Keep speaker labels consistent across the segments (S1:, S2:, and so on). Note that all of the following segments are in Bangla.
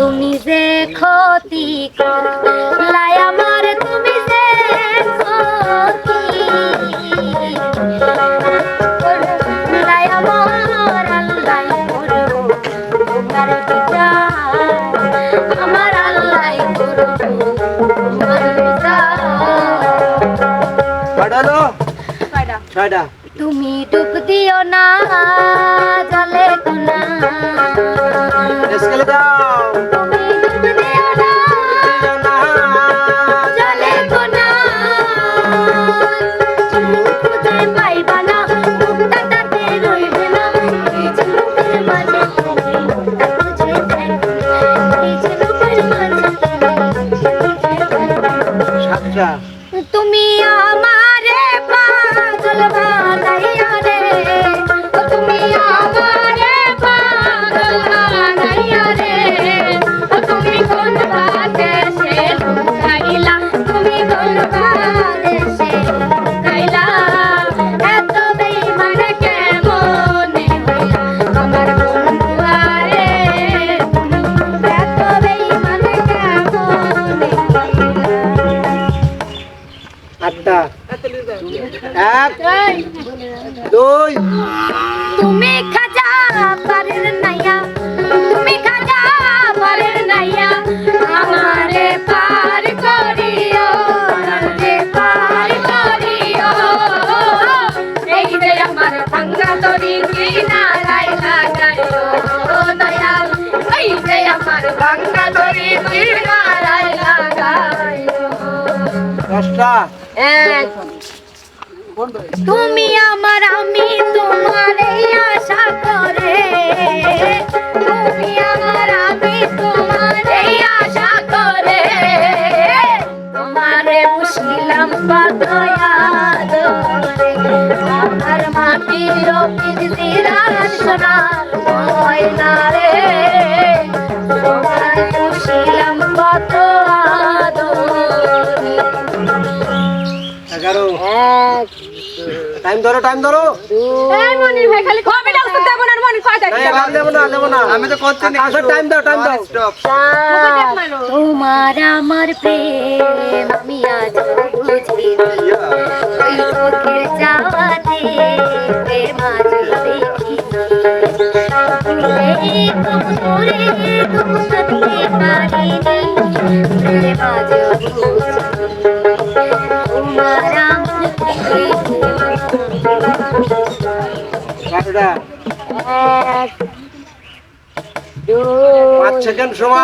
S1: তুমি যে ক্ষতি করলাই আমার, তুমি যে ক্ষতি করলাই আমার, আল্লাহ করব তোমার বিচার, আমার আল্লাহ করব তোমার বিচার। তুমি ডুব দিও না জলে কোনা, তুমি ডুব দিও না জলে কোনা, খুঁজে পাইবা না মুক্তাটাকে রইবে না, এই ঝিনুকের মাঝে মুক্তা খুঁজে দেখো, এই ঝিনুকের মাঝে তুমি আমারে পাগল বানাইয়া রে, তুমি আমারে পাগল বানাইয়া রে, তুমি কোন বাদেশে লুকাইলা, তুমি কোন বাদেশে লুকাইলা, এত বেঈমান কেমনে হইলা আমার বন্ধু আরে, এত বেঈমান কেমনে হইলা। এক দুই, তুমি খাজা পারের নাইয়া, তুমি খাজা পারের নাইয়া, আমারে পার করিও, আমারে পার করিও, এই যে আমার ভাঙ্গা তরি কিনারায় লাগাইও দয়াল, এই যে আমার ভাঙ্গা তরি কিনারায় লাগাইও। তুমি আমার, আমি তোমার আশা করে, তুমি আমার, আমি তোমার আশা করে, তোমারে মুশকিলাম পাতয়া ধরে, আমার মাটির পিঞ্জিরার সোনা ময়না রে, তোমারে মুশকিলাম পাতয়া ধরে। 11 টাইম ধরো, টাইম ধরো। এই মনির ভাই খালি কবে ডাকতে দেব না, মনির কয় দেব না, দেব না, আমি তো করতে না, টাইম দাও, টাইম দাও, স্টপ। তোমার আমার প্রেম আমি আজ বুঝি, ওই চোখের চাওয়াতে প্রেম আজ দেখি, এই কবরে ঘুমতে পারিনি, প্রেম আজ বুঝি, তোমার আমার প্রেম।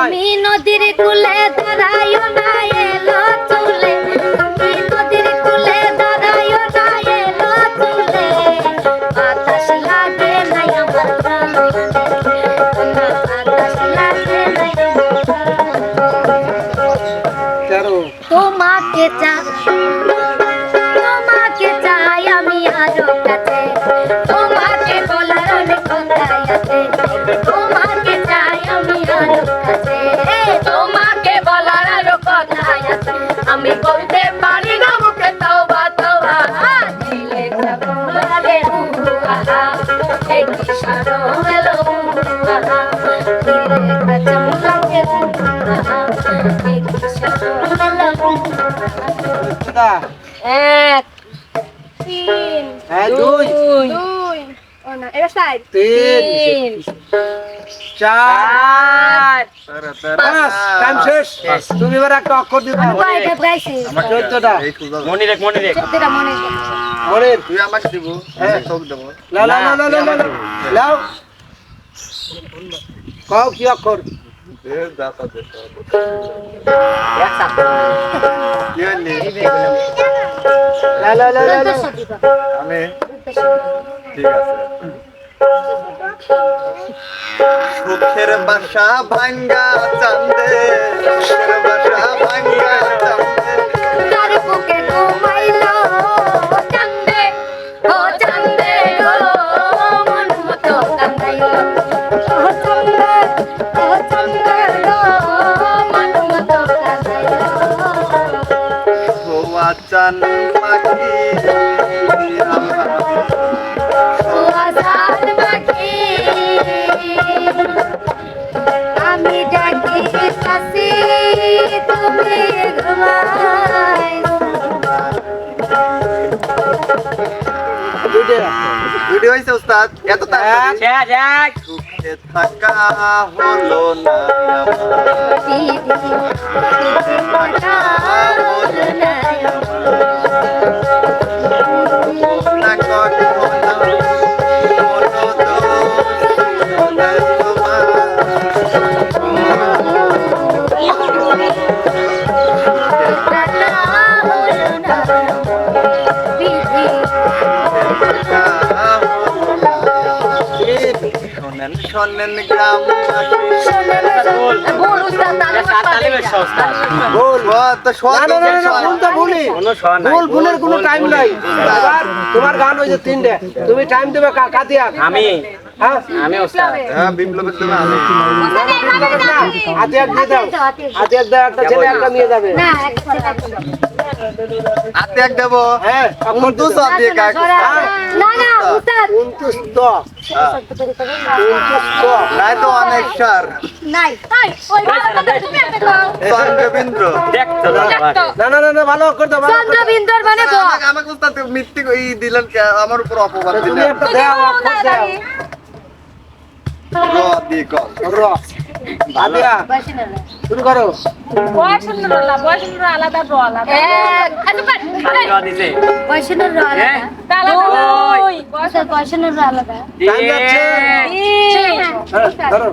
S1: তুমি নদীর কূলে দাঁড়াইও না এলো চলে, তুমি নদীর কূলে দাঁড়াইও না এলো চলে, বাতাস লাগে নাই আমার প্রাণে, বাতাস লাগে নাই তোমাকে চাই, তোমাকে চাই আমি আরো কাছে, তোমাকে বলার অনেক কথাই আছে, তোমাকে চাই আমি আরো কাছে, তোমাকে বলার আরো কথাই আছে, আমি বলতে পারি না মুখে তওবা তওবা, দিলে যাবো রে হুয়া, এই কি সারো এলো হুয়া, দিলে কাছে লাগে হুয়া, এই কি সারো এলো হুয়া। 1 3 2 ও না এবার সাইড 3 4 5 টাইম শেষ। তুমি এবার একটা অক্ষর দিবা। কয়টা গাইছি? 14টা। মনির এক 14টা মনির তুই আমাকে দিব, আমি সব দেব। লাও লাও কও কি অক্ষর? এর দাতা দে একসাথে কি হলি? লা আমি ঠিক আছে। সুখের বাসা ভাঙ্গা চাঁদে, সুখের বাসা ভাঙ্গা চাঁদে, তার বুকে ঘুমাইলো চাঁদে, ও চাঁদে গো মন মতো কাঁদাইলো, ও চাঁদে গো মন মতো কাঁদাইলো, ও চান পাখি আমি ডাকি তুমি ঘুমাই
S2: ভিডিও হইছে উস্তাদ এত তাড়াতাড়ি সুখে থাকা হলো না শোনেন গ্রামবাসী
S3: ভুলের কোনো টাইম নাই তোমার গান হয়েছে 3টে তুমি টাইম দেবে কাতিয়া
S4: আমি
S3: হ্যাঁ
S4: আমি ওস্তাদ
S2: হ্যাঁ বিপ্লবের তুমি আমি
S3: আতিয়া দিয়ে দাও আতিয়া দাও একটা ছেলে একটা নিয়ে যাবে
S1: না
S2: হাতে এক দেব
S3: হ্যাঁ
S2: এখন তো সব দিয়ে কাজ
S1: না না উস্তাদ
S3: 29
S2: নাই তো অনেক সার
S1: নাই ওই ভালোটা তুমি একটা খাও
S2: চন্দ্রবিন্দ্র
S4: দেখ তো
S3: না না না ভালো করে দাও
S1: চন্দ্রবিন্দুর মানে গো
S2: আমাকে উস্তাদ মিথ্যে ই দিলেন আমার উপর অপবাদ
S3: তুমি
S2: দিলেন
S3: একটা দাও অক্ষর দাও
S2: র দি কল
S3: র আদিয়া শুরু করো
S4: দিছে
S1: বয়সের আলাদা বয়সের আলাদা
S3: টাইম যাচ্ছে ধরো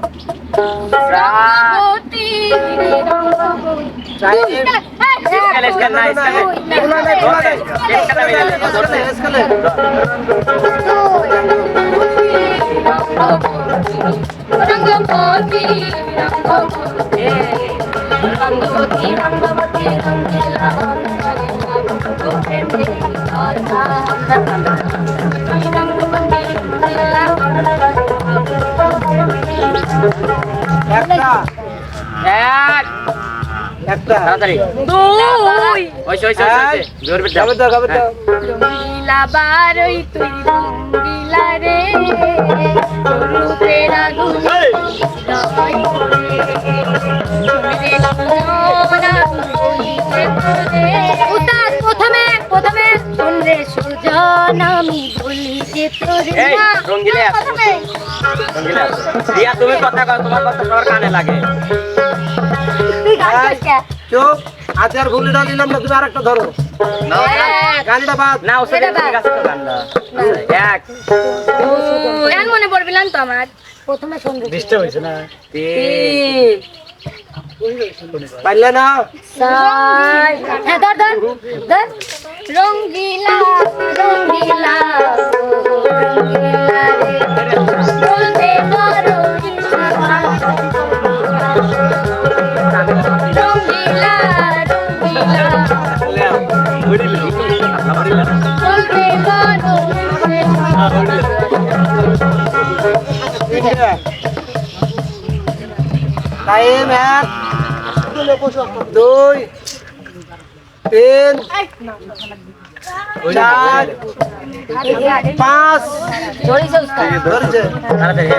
S3: একটা একটা
S4: তাড়াতাড়ি ওইসে জোর বেটা
S3: গাবে দাও
S1: রঙ্গিলা বারই তুই রঙ্গিলা রে রূপের আগুন উস্তাদ প্রথমে শুন রে সুজন আমি বলি যে তোর
S4: এই রঙ্গিলা আছে রঙ্গিলা রিয়া তুমি কথা কও তোমার কথা সবার কানে লাগে
S1: তুই গান গাইছ কে
S3: চুপ আচার ভুলিটা দিলাম না তুমি আরেকটা ধরো গানটা বাদ
S4: না ওসে ঠিক আছে তো গানটা এক
S1: গান মনে পড়বিলাম তো আমার প্রথমে শুন রে
S3: ডিস্টার্ব হইছে না
S4: তিন
S3: পারলে না
S1: হ্যাঁ ধর রঙ্গিলা রঙ্গিলা বলতে পারো রঙ্গিলা রঙ্গিলা বলতে পারো
S3: টাইম 1 2 3 4 5
S1: ধরিস উস্তাদ
S3: ধরেছে
S4: তাড়াতাড়ি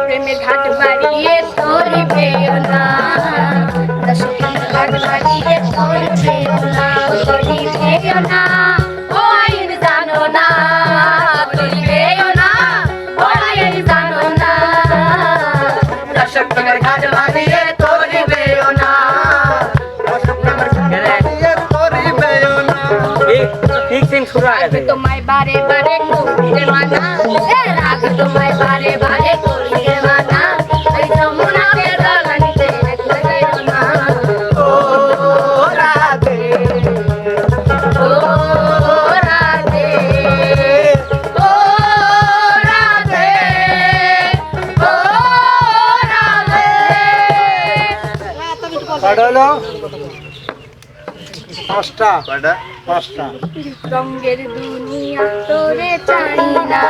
S1: প্রেমের ঘাট বাড়িয়ে তোরি পেও না প্রেমের ঘাট বাড়িয়ে তোরি পেও না তোরি পেও না ও আইন জানো না তোরি পেও না ও আইন জানো না প্রেমের ঘাট বাড়িয়ে তোরি পেও না
S4: ঠিক সিম শুরু হয়ে গেছে
S1: তোমায় বারে বারে করতে মানা রাগ তোমায় বারে বারে করতে মানা এই যমুনাকে দালানিতে একলাই না
S3: ও রাধে
S1: ও রাধে ও রাধে ও রাধে
S3: পড়লো 5টা
S2: কয়টা
S3: 5টা
S1: রঙের দুনিয়া তোরে চাই না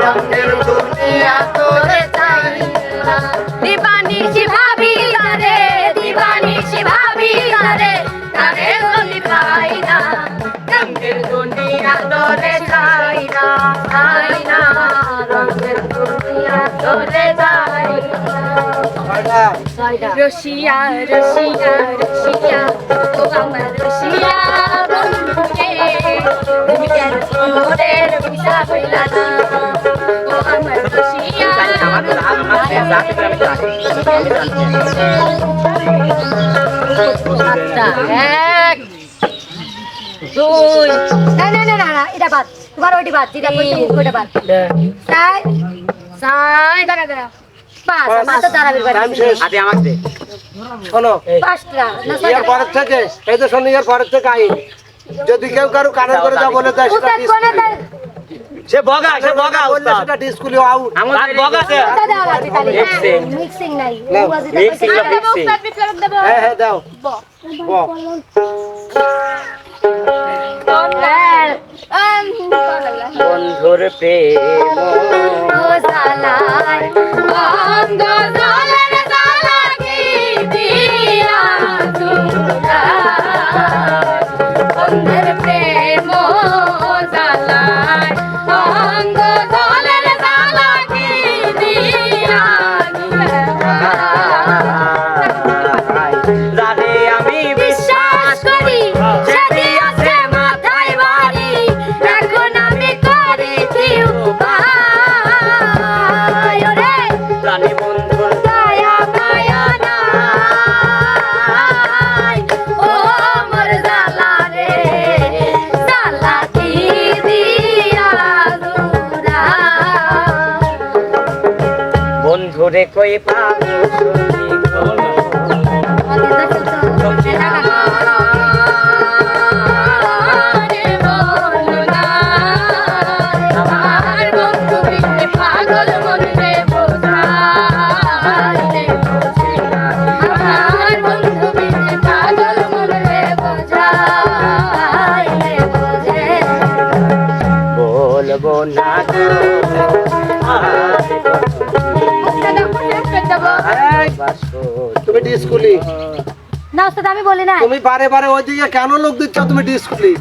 S1: রঙের দুনিয়া তোরে চাই না দিবানিশি ভাবি তারে তারে যদি পাই না রঙের দুনিয়া তোরে চাই না রঙের দুনিয়া তোরে চাই না রসিয়া রসিয়া রসিয়া ও আমার রসিয়া বন্ধুরে তুমি কেন মোরের পিছা হইলা না ও আমার রসিয়া এক দুই না এটা বাদ তোমার ওইটি বাদ যেটা কইছো ওইটা বাদ চার চার দাঁড়া পাঁচ আমার তো দাঁড়াবে
S3: টাইম শেষ
S4: আদি আমাকে দে
S3: শোনো
S1: পাঁচটা না
S3: ইয়ার পরের থেকে এই তো শোনো ইয়ার পরের থেকে আইন যদি কেউ কারো কানের করে যা বলে দেয় সেটা
S1: উস্তাদ কোনে দেয়
S4: সে বগা
S3: বললে
S4: উস্তাদ
S3: সেটা ডিসকুলি আউট
S4: আমার বগা দে
S1: দাদা লাগবে তাহলে
S4: Mixing.
S1: মিক্সিং নাই
S3: নাও,
S4: mixing না, mixing.
S1: উস্তাদ বিপ্লব দেব
S3: হ্যাঁ দাও ব
S4: বন্ধুর প্রেম
S1: ও জালায় অঙ্গ জলের জ্বালা কি দিয়া তোমরা বন্ধুর প্রেম জালায় অঙ্গ জলের জ্বালা কি দিয়া তোমরা
S4: জানে আমি
S1: বিশ্বাস করি সেটি আছে মাথায় বাড়ি এখন আমি করেছি উপায় ওরে
S4: জানি বন্ধুর
S1: দয়া মায়া নাই ও আমার জ্বালা রে জ্বালা কি দিয়া দূরা
S4: বন্ধুরে কই পাবো শুনি
S1: পাগল মনে বোঝাইলে বোঝে আমার বন্ধু বিনে পাগল মনে বোঝাইলে বোঝে
S4: বলবো না গো বাসো
S3: তুমি ডিসকুলি
S1: না ওস্তাদ আমি বলি না
S3: তুমি বারে বারে ওইদিকে কেন লোক দিচ্ছ তুমি ডিসকুলি